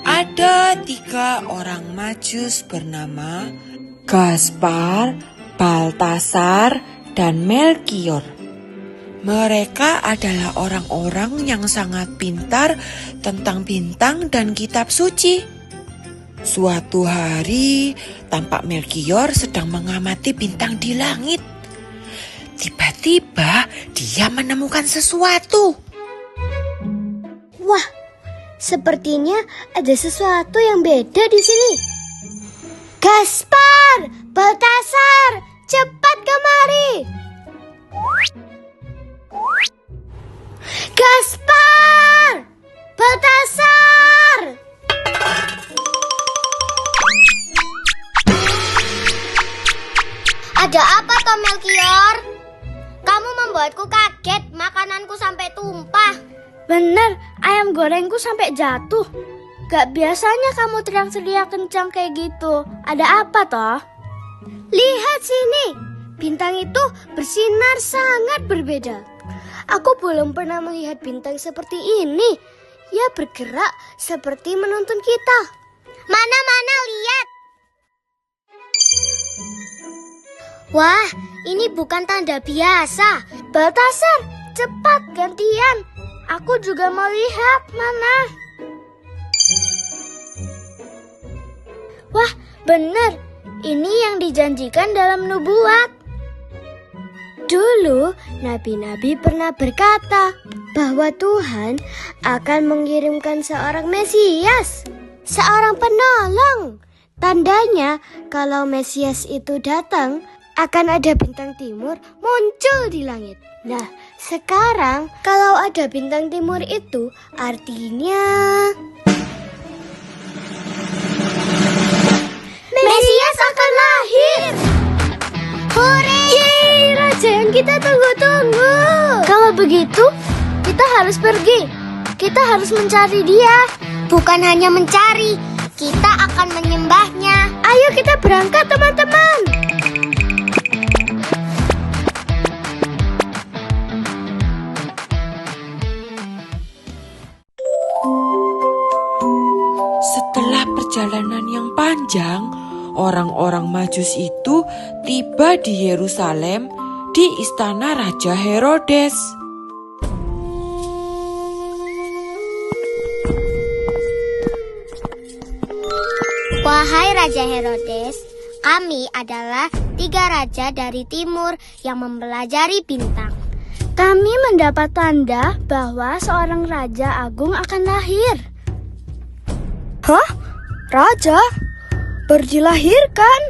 Ada 3 orang Majus bernama Gaspar, Baltasar, dan Melkior. Mereka adalah orang-orang yang sangat pintar tentang bintang dan kitab suci. Suatu hari, tampak Melkior sedang mengamati bintang di langit. Tiba-tiba, dia menemukan sesuatu. Wah, sepertinya ada sesuatu yang beda di sini. Gaspar, Baltasar, cepat kemari. Gaspar, Baltasar. Ada apa toh Melkior? Kamu membuatku kaget, makananku sampai tumpah. Bener, ayam gorengku sampai jatuh. Gak biasanya kamu teriak-teriak kencang kayak gitu. Ada apa toh? Lihat sini, bintang itu bersinar sangat berbeda. Aku belum pernah melihat bintang seperti ini. Ia bergerak seperti menuntun kita. Mana-mana lihat. Wah, ini bukan tanda biasa. Baltasar, cepat gantian. Aku juga mau lihat mana. Wah, benar. Ini yang dijanjikan dalam nubuat. Dulu, nabi-nabi pernah berkata bahwa Tuhan akan mengirimkan seorang Mesias, seorang penolong. Tandanya, kalau Mesias itu datang, akan ada bintang timur muncul di langit. Nah, sekarang kalau ada bintang timur itu artinya Mesias akan lahir. Hore! Yeay, raja yang kita tunggu-tunggu. Kalau begitu, kita harus pergi. Kita harus mencari dia. Bukan hanya mencari, kita akan menyembahnya. Ayo kita berangkat teman-teman. Setelah perjalanan yang panjang, orang-orang Majus itu tiba di Yerusalem di istana Raja Herodes. Wahai Raja Herodes, kami adalah 3 raja dari timur yang mempelajari bintang. Kami mendapat tanda bahwa seorang raja agung akan lahir. Hah? Raja? Baru dilahirkan?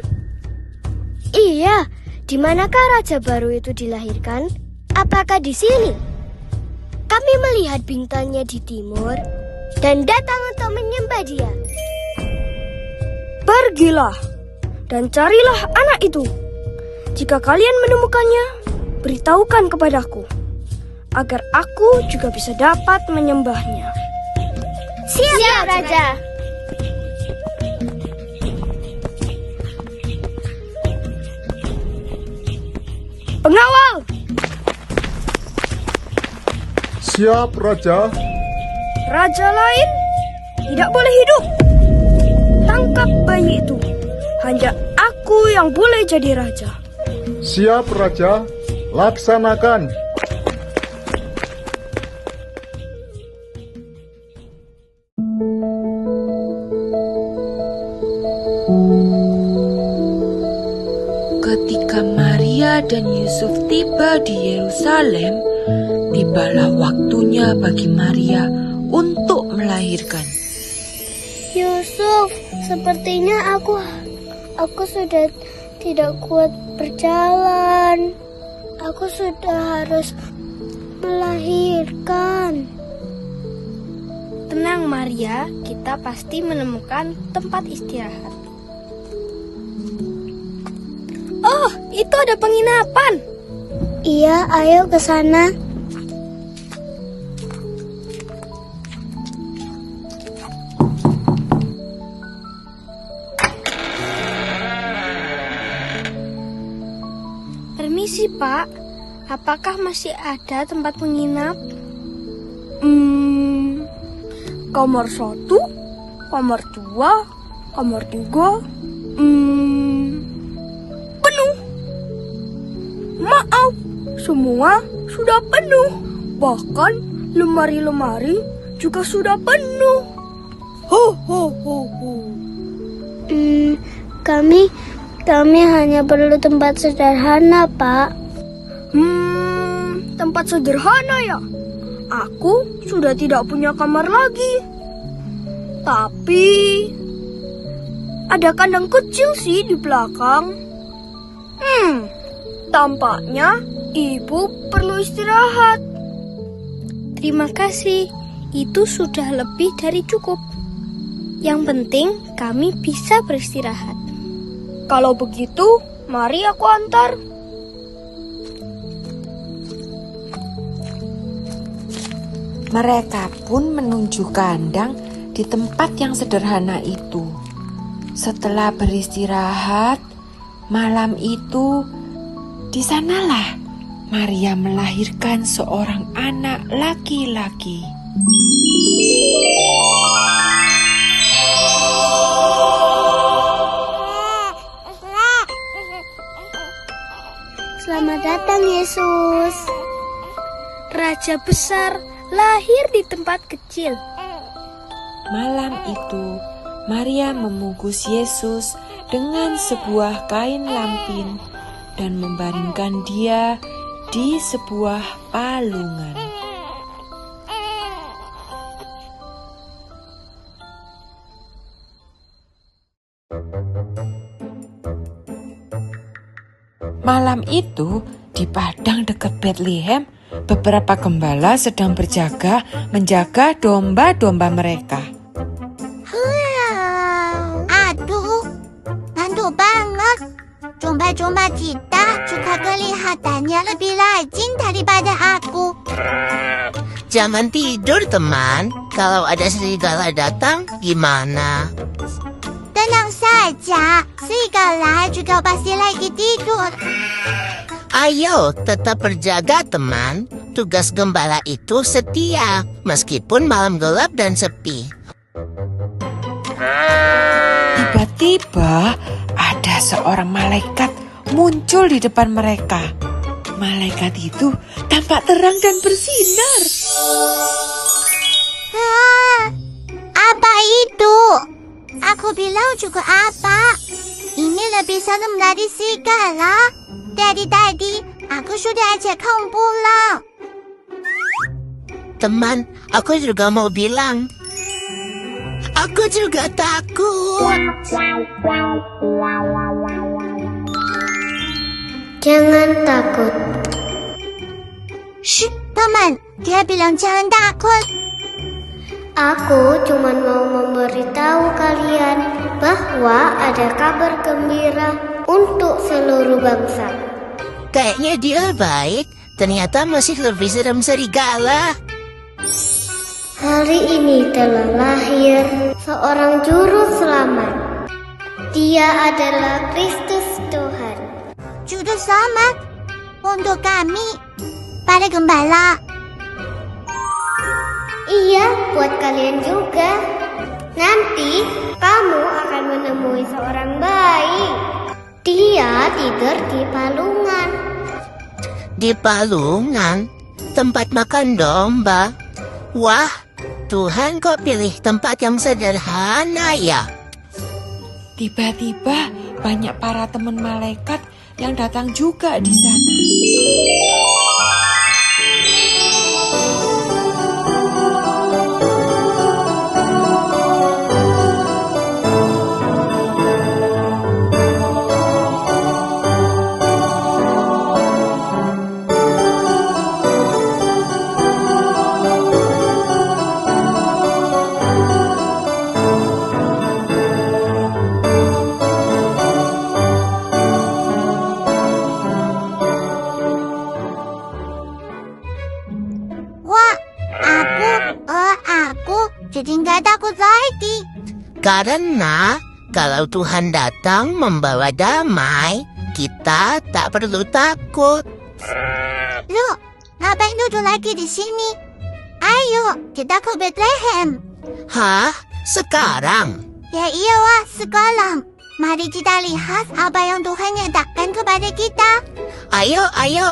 Iya, di manakah raja baru itu dilahirkan? Apakah di sini? Kami melihat bintangnya di timur dan datang untuk menyembah dia. Pergilah dan carilah anak itu. Jika kalian menemukannya, beritahukan kepadaku, agar aku juga bisa dapat menyembahnya. Siap, Raja. Pengawal! Siap, Raja. Raja lain tidak boleh hidup. Tangkap bayi itu. Hanya aku yang boleh jadi raja. Siap, Raja. Laksanakan. Ketika Maria dan Yusuf tiba di Yerusalem, tibalah waktunya bagi Maria untuk melahirkan. Yusuf, sepertinya aku sudah tidak kuat berjalan. Aku sudah harus melahirkan. Tenang Maria, kita pasti menemukan tempat istirahat. Oh, itu ada penginapan. Iya, ayo ke sana. Permisi, Pak. Apakah masih ada tempat menginap? Kamar 1, kamar 2, kamar 3, penuh. Maaf, semua sudah penuh. Bahkan lemari-lemari juga sudah penuh. Ho ho ho ho. Kami hanya perlu tempat sederhana, Pak. Tempat sederhana ya? Aku sudah tidak punya kamar lagi. Tapi ada kandang kecil sih di belakang. Tampaknya ibu perlu istirahat. Terima kasih. Itu sudah lebih dari cukup. Yang penting kami bisa beristirahat. Kalau begitu, mari aku antar. Mereka pun menuju kandang di tempat yang sederhana itu. Setelah beristirahat, malam itu di sanalah Maria melahirkan seorang anak laki-laki. Selamat datang, Yesus. Raja besar lahir di tempat kecil. Malam itu, Maria membungkus Yesus dengan sebuah kain lampin dan membaringkan dia di sebuah palungan. Malam itu, di padang dekat Bethlehem, beberapa gembala sedang berjaga menjaga domba-domba mereka. Aduh, ngantuk banget. Domba-domba kita juga kelihatannya lebih rajin daripada aku. Jangan tidur, teman. Kalau ada serigala datang, gimana? Tenang saja, serigala juga pasti lagi tidur. Ayo, tetap berjaga, teman. Tugas gembala itu setia, meskipun malam gelap dan sepi. Tiba-tiba ada seorang malaikat muncul di depan mereka. Malaikat itu tampak terang dan bersinar. Apa itu? Aku bilang juga apa? Ini lebih serem dari serigala. Dari tadi, aku sudah ajak kamu pulang. Teman, aku juga mau bilang. Aku juga takut. Jangan takut. Shh, teman, dia bilang jangan takut. Aku cuma mau memberitahu kalian bahwa ada kabar gembira untuk seluruh bangsa. Kayaknya dia baik, ternyata masih lebih serem serigala. Hari ini telah lahir seorang juru selamat. Dia adalah Kristus Tuhan. Juru selamat untuk kami, para gembala. Iya, buat kalian juga. Nanti kamu akan menemui seorang bayi. Dia tidur di palungan. Di palungan? Tempat makan domba? Wah, Tuhan kok pilih tempat yang sederhana ya? Tiba-tiba banyak para teman malaikat yang datang juga di sana. Jadi nggak takut lagi. Karena kalau Tuhan datang membawa damai, kita Kita tak perlu takut. Loh, ngapain duduk lagi di sini? Ayo, kita ke Bethlehem. Hah? Sekarang? Ya iyalah, sekarang. Mari kita lihat apa yang Tuhan nyatakan kepada kita. Ayo, ayo.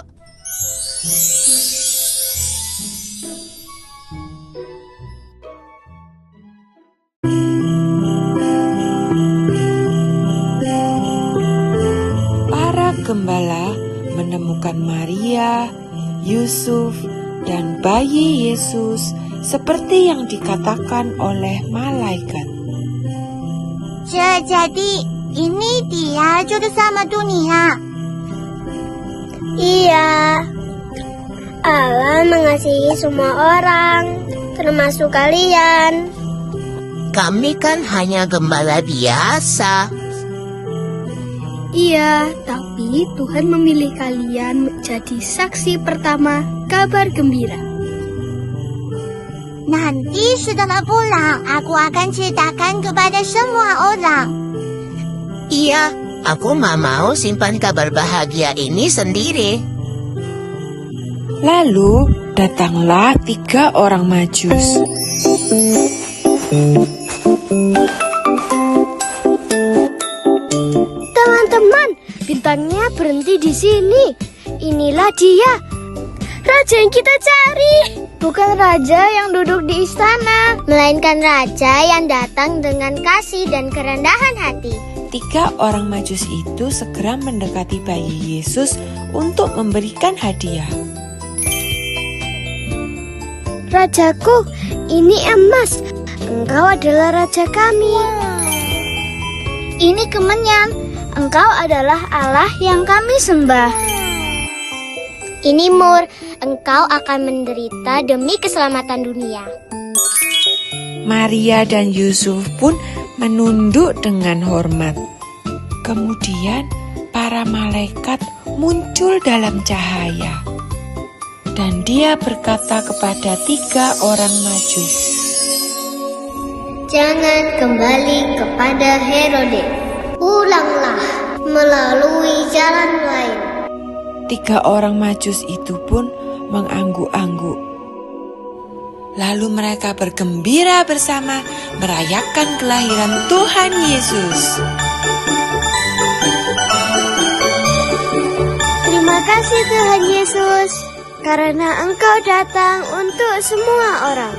Para gembala menemukan Maria, Yusuf, dan bayi Yesus seperti yang dikatakan oleh malaikat. Jadi, ini dia juru selamat dunia. Iya, Allah mengasihi semua orang, termasuk kalian. Kami kan hanya gembala biasa. Iya, tapi Tuhan memilih kalian menjadi saksi pertama kabar gembira. Nanti setelah pulang, aku akan ceritakan kepada semua orang. Iya, aku mau simpan kabar bahagia ini sendiri. Lalu datanglah 3 orang Majus. Teman-teman, bintangnya berhenti di sini. Inilah dia, raja yang kita cari. Bukan raja yang duduk di istana, melainkan raja yang datang dengan kasih dan kerendahan hati. 3 orang Majus itu segera mendekati bayi Yesus untuk memberikan hadiah. Rajaku, ini emas. Engkau adalah raja kami. Ini kemenyan. Engkau adalah Allah yang kami sembah. Ini mur. Engkau akan menderita demi keselamatan dunia. Maria dan Yusuf pun menunduk dengan hormat. Kemudian para malaikat muncul dalam cahaya. Dan dia berkata kepada 3 orang Majus, Jangan kembali kepada Herodes. Pulanglah melalui jalan lain. 3 orang Majus itu pun mengangguk-angguk. Lalu mereka bergembira bersama merayakan kelahiran Tuhan Yesus. Terima kasih Tuhan Yesus, karena Engkau datang untuk semua orang.